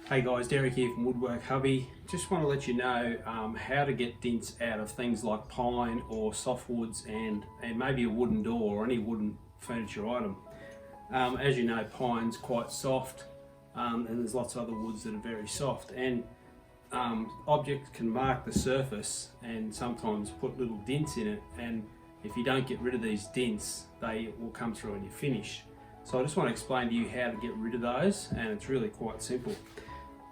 Hey guys, Derek here from Woodwork Hubby. Just want to let you know how to get dents out of things like pine or softwoods and maybe a wooden door or any wooden furniture item. As you know, pine's quite soft and there's lots of other woods that are very soft, and objects can mark the surface and sometimes put little dents in it, and if you don't get rid of these dents, they will come through in your finish. So I just want to explain to you how to get rid of those, and it's really quite simple.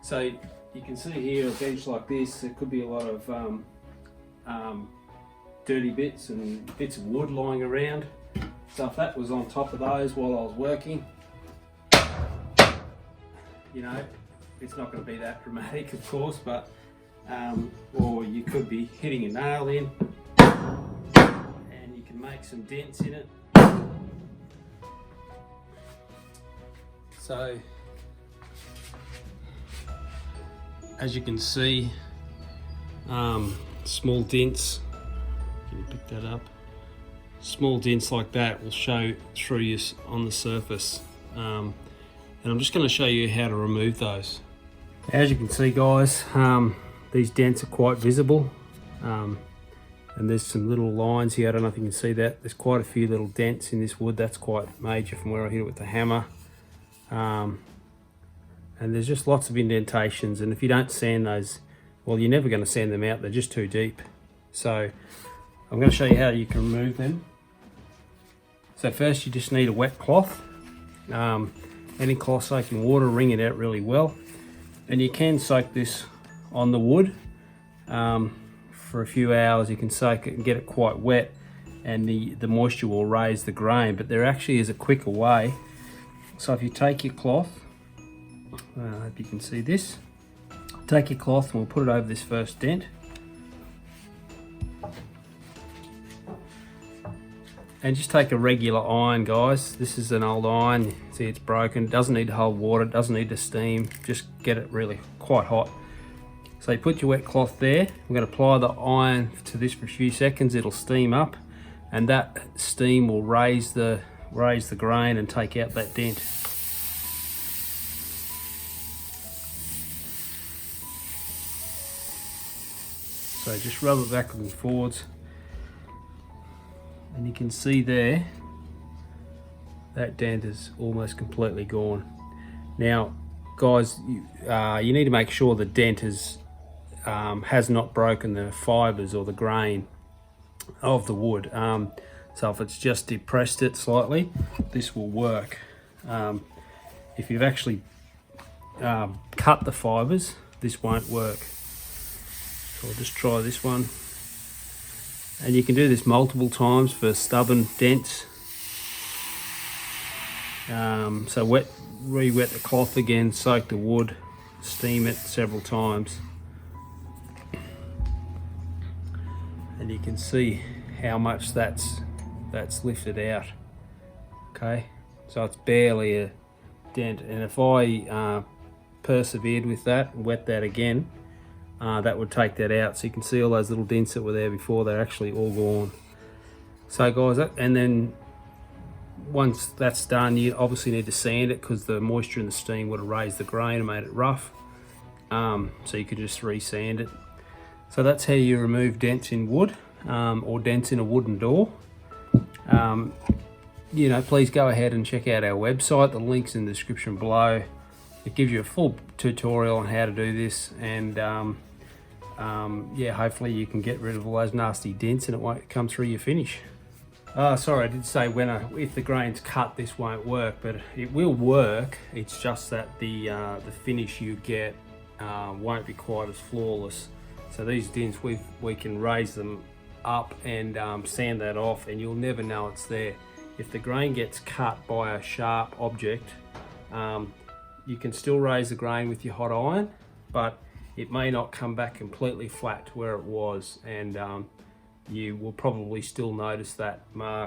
So you can see here a bench like this, there could be a lot of dirty bits and bits of wood lying around. So if that was on top of those while I was working, you know, it's not going to be that dramatic, of course, but or you could be hitting a nail in and you can make some dents in it. So as you can see, small dents, can you pick that up? Small dents like that will show through you on the surface. And I'm just going to show you how to remove those. As you can see guys, these dents are quite visible. And there's some little lines here, I don't know if you can see that. There's quite a few little dents in this wood, that's quite major from where I hit it with the hammer. And there's just lots of indentations, and if you don't sand those, well, you're never going to sand them out, they're just too deep. So I'm going to show you how you can remove them. So first you just need a wet cloth, any cloth soaking water, wring it out really well, and you can soak this on the wood for a few hours. You can soak it and get it quite wet, and the moisture will raise the grain, but there actually is a quicker way. So if you take your cloth, I hope you can see this. Take your cloth and we'll put it over this first dent. And just take a regular iron, guys. This is an old iron. See, it's broken. It doesn't need to hold water. It doesn't need to steam. Just get it really quite hot. So you put your wet cloth there. We're going to apply the iron to this for a few seconds. It'll steam up, and that steam will raise the grain and take out that dent. So just rub it backwards and forwards, and you can see there that dent is almost completely gone. Now guys, you need to make sure the dent has not broken the fibres or the grain of the wood. So if it's just depressed it slightly, this will work. If you've actually cut the fibres, this won't work. So I'll just try this one. And you can do this multiple times for stubborn dents. So re-wet the cloth again, soak the wood, steam it several times. And you can see how much that's lifted out. Okay, so it's barely a dent, and if I persevered with that and wet that again, that would take that out. So you can see all those little dents that were there before, they're actually all gone. So guys, and then once that's done, you obviously need to sand it, because the moisture and the steam would have raised the grain and made it rough. So you could just re-sand it. So that's how you remove dents in wood, or dents in a wooden door. You know, please go ahead and check out our website. The link's in the description below. It gives you a full tutorial on how to do this, and yeah, hopefully you can get rid of all those nasty dents and it won't come through your finish. Sorry, I did say if the grain's cut, this won't work, but it will work. It's just that the finish you get won't be quite as flawless. So these dents, we can raise them up and sand that off, and you'll never know it's there. If the grain gets cut by a sharp object, you can still raise the grain with your hot iron, but it may not come back completely flat to where it was, and you will probably still notice that mark.